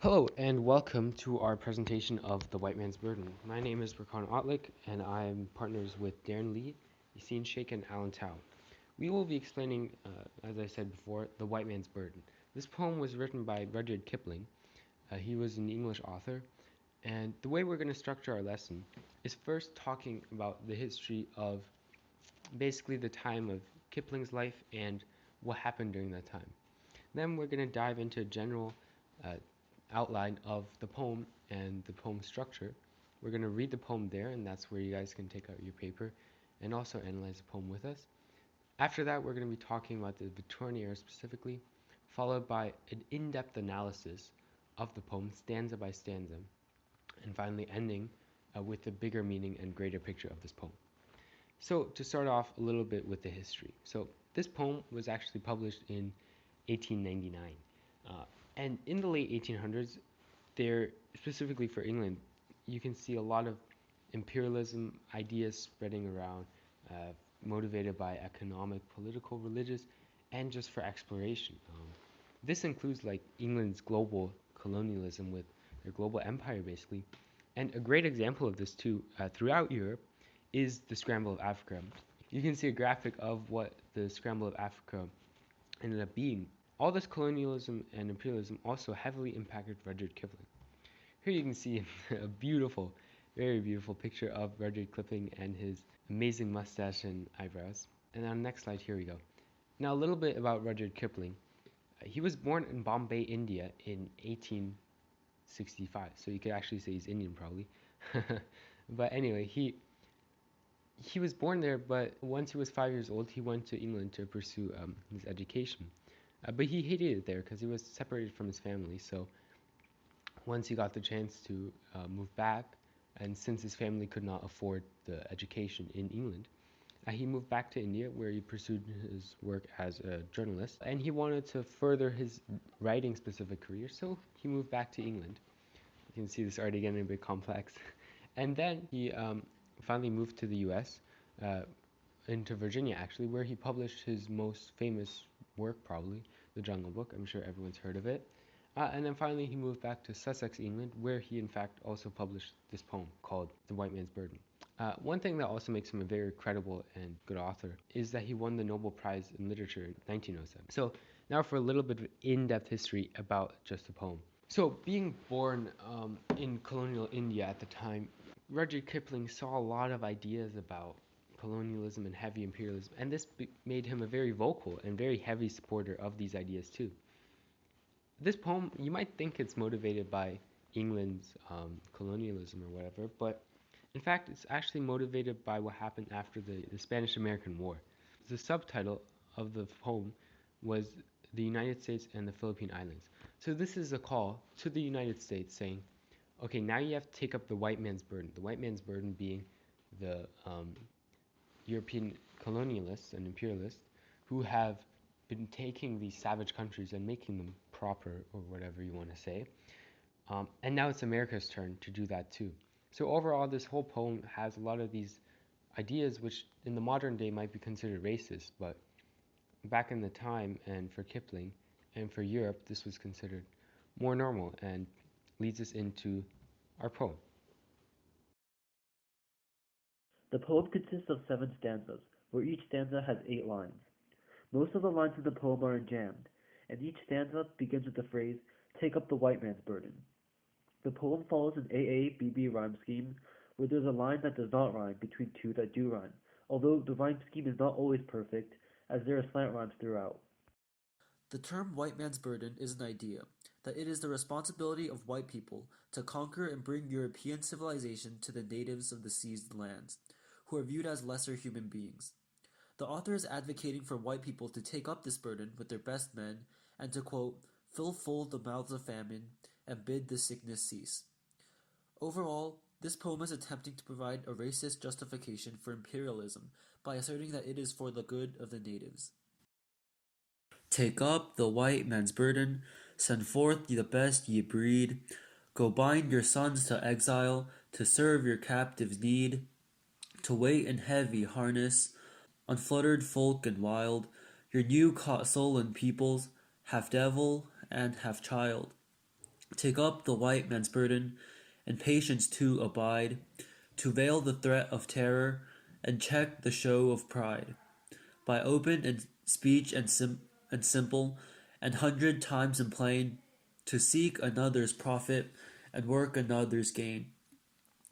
Hello and welcome to our presentation of The White Man's Burden. My name is Berkan and I am partners with Darren Lee, Yaseen Sheikh, and Alan Tao. We will be explaining, as I said before, The White Man's Burden. This poem was written by Rudyard Kipling. He was an English author, and the way we're going to structure our lesson is first talking about the history of basically the time of Kipling's life and what happened during that time. Then we're going to dive into a general uh, outline of the poem and the poem structure. We're going to read the poem there, and that's where you guys can take out your paper and also analyze the poem with us. After that, we're going to be talking about the Victorian era specifically, followed by an in-depth analysis of the poem, stanza by stanza, and finally ending with the bigger meaning and greater picture of this poem. So to start off a little bit with the history. So this poem was actually published in 1899. And in the late 1800s, there, specifically for England, you can see a lot of imperialism ideas spreading around, motivated by economic, political, religious, and just for exploration. This includes like England's global colonialism with their global empire, basically. And a great example of this too, throughout Europe, is the Scramble of Africa. You can see a graphic of what the Scramble of Africa ended up being. All this colonialism and imperialism also heavily impacted Rudyard Kipling. Here you can see a beautiful, very beautiful picture of Rudyard Kipling and his amazing mustache and eyebrows. And on the next slide, here we go. Now a little bit about Rudyard Kipling. He was born in Bombay, India in 1865, so you could actually say he's Indian probably. But anyway, he was born there, but once he was 5 years old, he went to England to pursue his education. But he hated it there because he was separated from his family. So once he got the chance to move back, and since his family could not afford the education in England, he moved back to India where he pursued his work as a journalist. And he wanted to further his writing specific career, so he moved back to England. You can see this already getting a bit complex. And then he finally moved to the US, into Virginia actually, where he published his most famous work, probably, The Jungle Book. I'm sure everyone's heard of it. And then finally he moved back to Sussex, England, where he in fact also published this poem called The White Man's Burden. One thing that also makes him a very credible and good author is that he won the Nobel Prize in Literature in 1907. So now for a little bit of in-depth history about just the poem. So being born in colonial India at the time, Rudyard Kipling saw a lot of ideas about colonialism and heavy imperialism, and this made him a very vocal and very heavy supporter of these ideas too. This poem, you might think it's motivated by England's colonialism or whatever, but in fact, it's actually motivated by what happened after the Spanish-American War. The subtitle of the poem was The United States and the Philippine Islands. So this is a call to the United States saying, okay, now you have to take up the white man's burden. The white man's burden being the European colonialists and imperialists who have been taking these savage countries and making them proper, or whatever you want to say. And now it's America's turn to do that too. So overall, this whole poem has a lot of these ideas which in the modern day might be considered racist, but back in the time and for Kipling and for Europe, this was considered more normal and leads us into our poem. The poem consists of 7 stanzas, where each stanza has 8 lines. Most of the lines in the poem are jammed, and each stanza begins with the phrase, "Take up the white man's burden." The poem follows an AA-BB rhyme scheme, where there's a line that does not rhyme between two that do rhyme, although the rhyme scheme is not always perfect, as there are slant rhymes throughout. The term white man's burden is an idea that it is the responsibility of white people to conquer and bring European civilization to the natives of the seized lands, who are viewed as lesser human beings. The author is advocating for white people to take up this burden with their best men and to, quote, fill full the mouths of famine and bid the sickness cease. Overall, this poem is attempting to provide a racist justification for imperialism by asserting that it is for the good of the natives. Take up the white man's burden, send forth the best ye breed, go bind your sons to exile, to serve your captives' need, to wait in heavy harness, unfluttered folk and wild, your new caught soul and peoples, half devil and half child. Take up the white man's burden, and patience to abide, to veil the threat of terror, and check the show of pride, by open and speech and simple, and 100 times in plain, to seek another's profit, and work another's gain.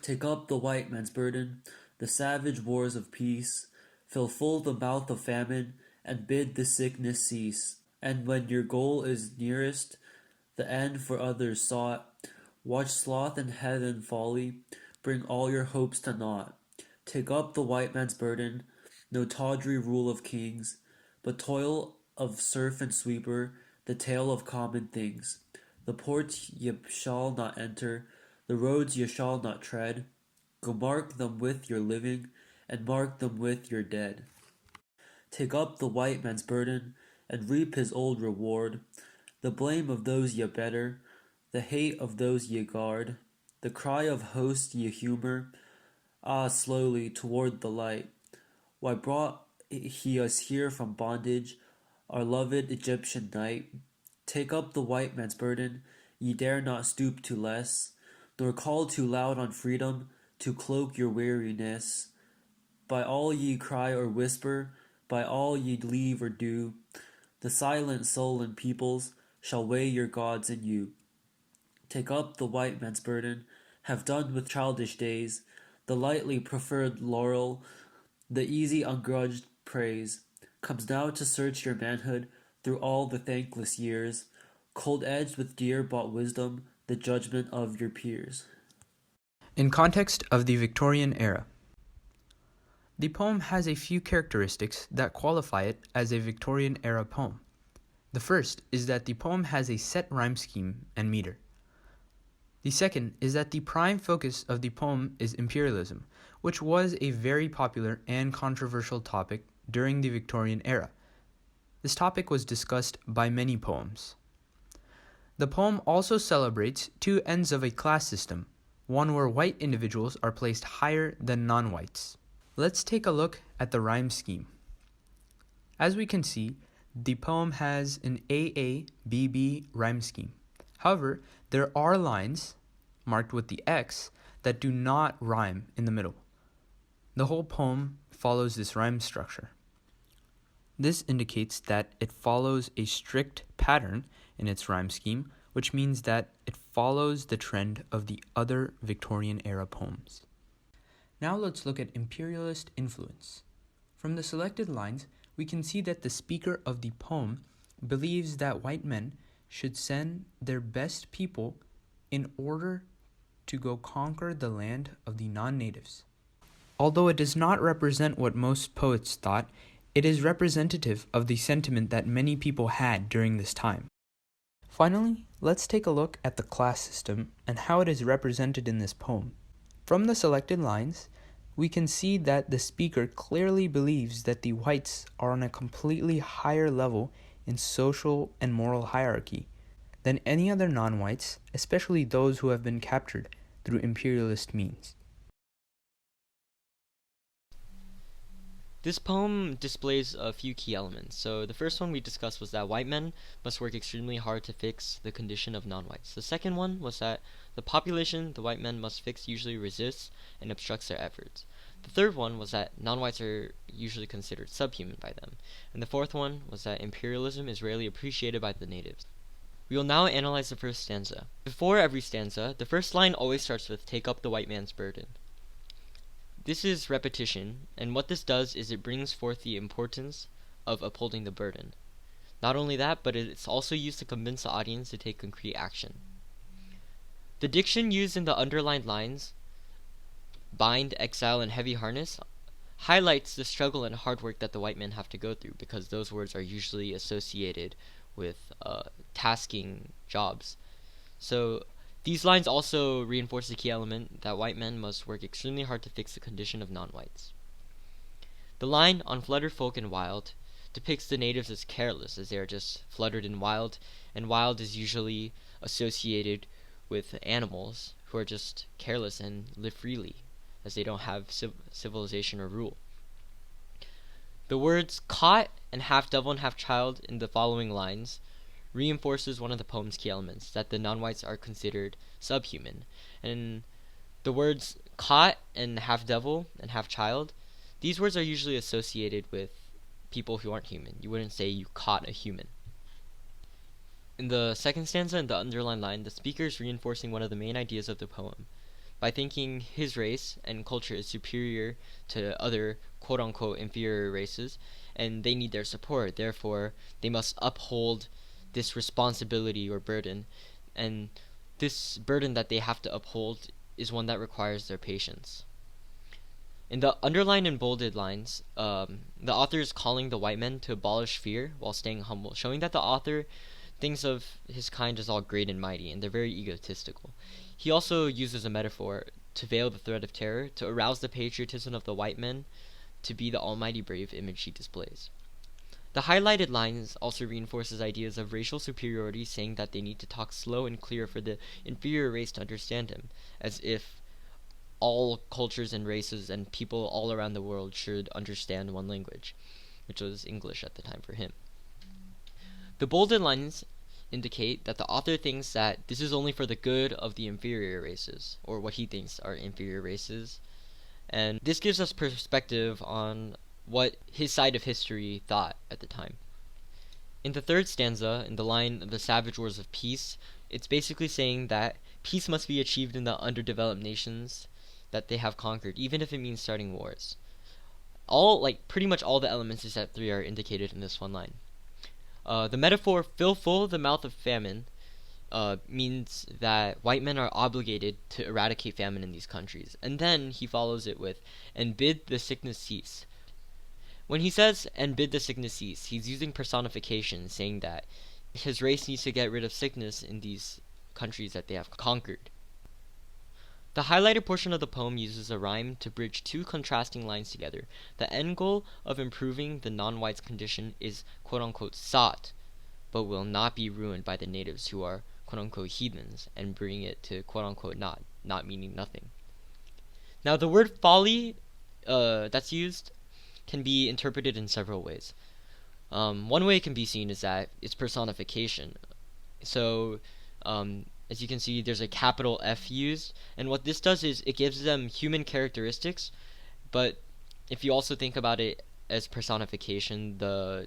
Take up the white man's burden, the savage wars of peace, fill full the mouth of famine, and bid the sickness cease. And when your goal is nearest, the end for others sought, watch sloth and heathen folly, bring all your hopes to naught. Take up the white man's burden, no tawdry rule of kings, but toil of serf and sweeper, the tale of common things. The ports ye shall not enter, the roads ye shall not tread. Go mark them with your living, and mark them with your dead. Take up the white man's burden, and reap his old reward, the blame of those ye better, the hate of those ye guard, the cry of hosts ye humour, slowly toward the light. Why brought he us here from bondage, our loved Egyptian night? Take up the white man's burden, ye dare not stoop to less, nor call too loud on freedom to cloak your weariness. By all ye cry or whisper, by all ye leave or do, the silent sullen peoples shall weigh your gods in you. Take up the white man's burden, have done with childish days, the lightly preferred laurel, the easy ungrudged praise, comes now to search your manhood through all the thankless years, cold-edged with dear-bought wisdom, the judgment of your peers. In context of the Victorian era, the poem has a few characteristics that qualify it as a Victorian era poem. The first is that the poem has a set rhyme scheme and meter. The second is that the prime focus of the poem is imperialism, which was a very popular and controversial topic during the Victorian era. This topic was discussed by many poems. The poem also celebrates two ends of a class system, one where white individuals are placed higher than non-whites. Let's take a look at the rhyme scheme. As we can see, the poem has an AA-BB rhyme scheme. However, there are lines, marked with the X, that do not rhyme in the middle. The whole poem follows this rhyme structure. This indicates that it follows a strict pattern in its rhyme scheme, which means that it follows the trend of the other Victorian era poems. Now let's look at imperialist influence. From the selected lines, we can see that the speaker of the poem believes that white men should send their best people in order to go conquer the land of the non-natives. Although it does not represent what most poets thought, it is representative of the sentiment that many people had during this time. Finally, let's take a look at the class system and how it is represented in this poem. From the selected lines, we can see that the speaker clearly believes that the whites are on a completely higher level in social and moral hierarchy than any other non-whites, especially those who have been captured through imperialist means. This poem displays a few key elements. So the first one we discussed was that white men must work extremely hard to fix the condition of non-whites. The second one was that the population the white men must fix usually resists and obstructs their efforts. The third one was that non-whites are usually considered subhuman by them. And the fourth one was that imperialism is rarely appreciated by the natives. We will now analyze the first stanza. Before every stanza, the first line always starts with "Take up the white man's burden." This is repetition, and what this does is it brings forth the importance of upholding the burden. Not only that, but it's also used to convince the audience to take concrete action. The diction used in the underlined lines, bind, exile, and heavy harness, highlights the struggle and hard work that the white men have to go through, because those words are usually associated with tasking jobs. So these lines also reinforce the key element that white men must work extremely hard to fix the condition of non-whites. The line "unfluttered folk and wild" depicts the natives as careless, as they are just fluttered and wild is usually associated with animals who are just careless and live freely, as they don't have civilization or rule. The words "caught" and "half devil and half child" in the following lines reinforces one of the poem's key elements, that the non-whites are considered subhuman. And the words caught and half devil and half child, these words are usually associated with people who aren't human. You wouldn't say you caught a human. In the second stanza, in the underlined line, the speaker is reinforcing one of the main ideas of the poem by thinking his race and culture is superior to other quote-unquote inferior races, and they need their support. Therefore, they must uphold this responsibility or burden, and this burden that they have to uphold is one that requires their patience. In the underlined and bolded lines, the author is calling the white men to abolish fear while staying humble, showing that the author thinks of his kind as all great and mighty, and they're very egotistical. He also uses a metaphor to veil the threat of terror, to arouse the patriotism of the white men, to be the almighty brave image he displays. The highlighted lines also reinforces ideas of racial superiority, saying that they need to talk slow and clear for the inferior race to understand him, as if all cultures and races and people all around the world should understand one language, which was English at the time for him. The bolded lines indicate that the author thinks that this is only for the good of the inferior races, or what he thinks are inferior races, and this gives us perspective on what his side of history thought at the time. In the third stanza, in the line "the savage wars of peace," it's basically saying that peace must be achieved in the underdeveloped nations that they have conquered, even if it means starting wars. Pretty much all the elements of step 3 are indicated in this one line. The metaphor "fill full the mouth of famine" means that white men are obligated to eradicate famine in these countries. And then he follows it with "and bid the sickness cease." When he says "and bid the sickness cease," he's using personification, saying that his race needs to get rid of sickness in these countries that they have conquered. The highlighted portion of the poem uses a rhyme to bridge two contrasting lines together. The end goal of improving the non-whites' condition is quote-unquote sought, but will not be ruined by the natives who are quote-unquote heathens, and bring it to quote-unquote not meaning nothing. Now the word folly that's used can be interpreted in several ways. One way it can be seen is that it's personification. So as you can see, there's a capital F used, and what this does is it gives them human characteristics, but if you also think about it as personification, the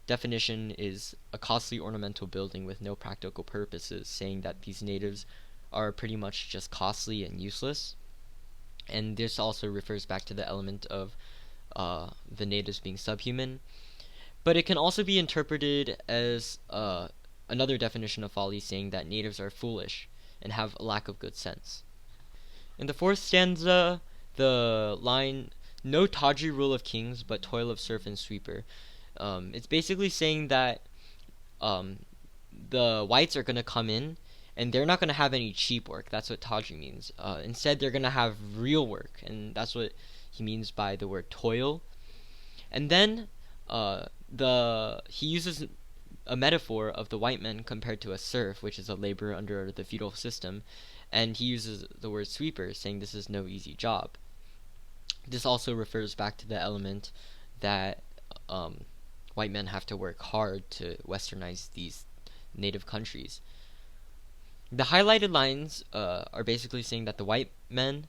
definition is a costly ornamental building with no practical purposes, saying that these natives are pretty much just costly and useless. And this also refers back to the element of the natives being subhuman. But it can also be interpreted as another definition of folly, saying that natives are foolish and have a lack of good sense. In the fourth stanza, the line "no tawdry rule of kings, but toil of serf and sweeper," it's basically saying that the whites are going to come in and they're not going to have any cheap work. That's what tawdry means. Instead, they're going to have real work, and that's what he means by the word toil. And then he uses a metaphor of the white men compared to a serf, which is a laborer under the feudal system, and he uses the word sweeper, saying this is no easy job. This also refers back to the element that white men have to work hard to westernize these native countries. The highlighted lines are basically saying that the white men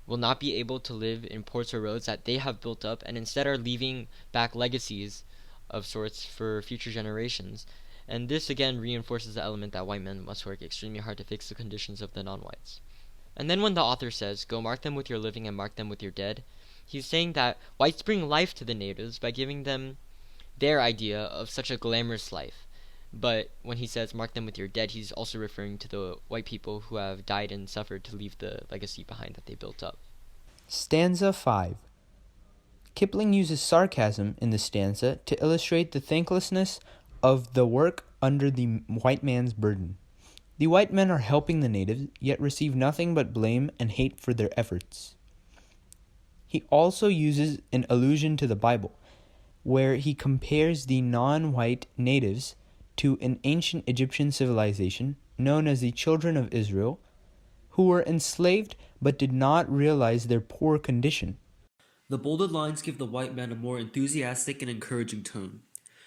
will not be able to live in ports or roads that they have built up, and instead are leaving back legacies of sorts for future generations. And this again reinforces the element that white men must work extremely hard to fix the conditions of the non-whites. And then when the author says, "Go mark them with your living and mark them with your dead," he's saying that whites bring life to the natives by giving them their idea of such a glamorous life. But when he says "mark them with your dead," he's also referring to the white people who have died and suffered to leave the legacy behind that they built up. Stanza 5. Kipling uses sarcasm in the stanza to illustrate the thanklessness of the work under the white man's burden. The white men are helping the natives, yet receive nothing but blame and hate for their efforts. He also uses an allusion to the Bible, where he compares the non-white natives to an ancient Egyptian civilization known as the children of Israel, who were enslaved but did not realize their poor condition. The bolded lines give the white man a more enthusiastic and encouraging tone.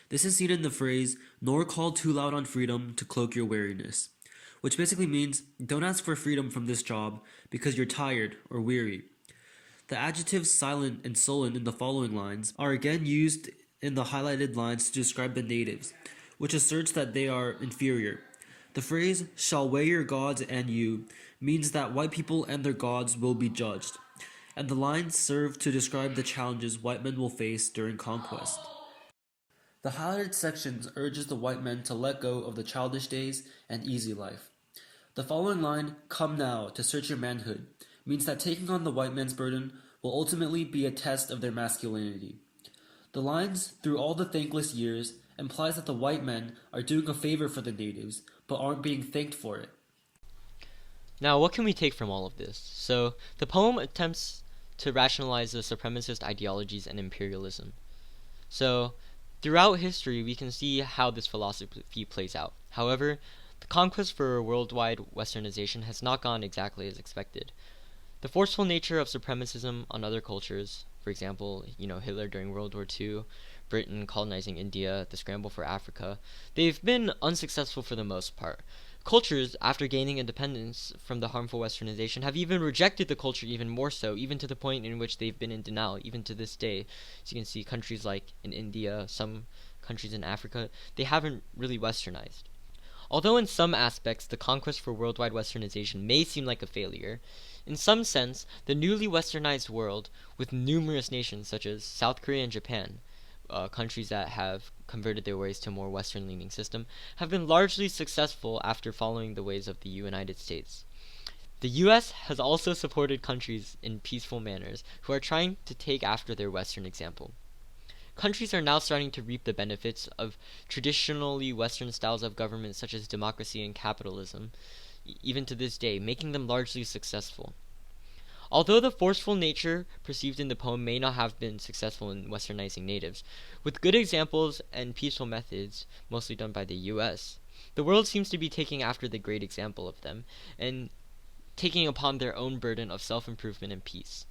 This is seen in the phrase, "nor call too loud on freedom to cloak your weariness," which basically means don't ask for freedom from this job because you're tired or weary. The adjectives silent and sullen in the following lines are again used in the highlighted lines to describe the natives, which asserts that they are inferior. The phrase, "shall weigh your gods and you," means that white people and their gods will be judged, and the lines serve to describe the challenges white men will face during conquest. The highlighted sections urges the white men to let go of the childish days and easy life. The following line, "come now, to search your manhood," means that taking on the white man's burden will ultimately be a test of their masculinity. The lines, "through all the thankless years," implies that the white men are doing a favor for the natives, but aren't being thanked for it. Now, what can we take from all of this? So, the poem attempts to rationalize the supremacist ideologies and imperialism. So, throughout history, we can see how this philosophy plays out. However, the conquest for worldwide westernization has not gone exactly as expected. The forceful nature of supremacism on other cultures, for example, Hitler during World War II, Britain colonizing India, the scramble for Africa, they've been unsuccessful for the most part. Cultures, after gaining independence from the harmful westernization, have even rejected the culture even more so, even to the point in which they've been in denial, even to this day. As you can see, countries like in India, some countries in Africa, they haven't really westernized. Although in some aspects the conquest for worldwide westernization may seem like a failure, in some sense, the newly westernized world, with numerous nations such as South Korea and Japan, countries that have converted their ways to a more western-leaning system, have been largely successful after following the ways of the United States. The U.S. has also supported countries in peaceful manners who are trying to take after their Western example. Countries are now starting to reap the benefits of traditionally Western styles of government such as democracy and capitalism, even to this day, making them largely successful. Although the forceful nature perceived in the poem may not have been successful in westernizing natives, with good examples and peaceful methods, mostly done by the U.S., the world seems to be taking after the great example of them, and taking upon their own burden of self-improvement and peace.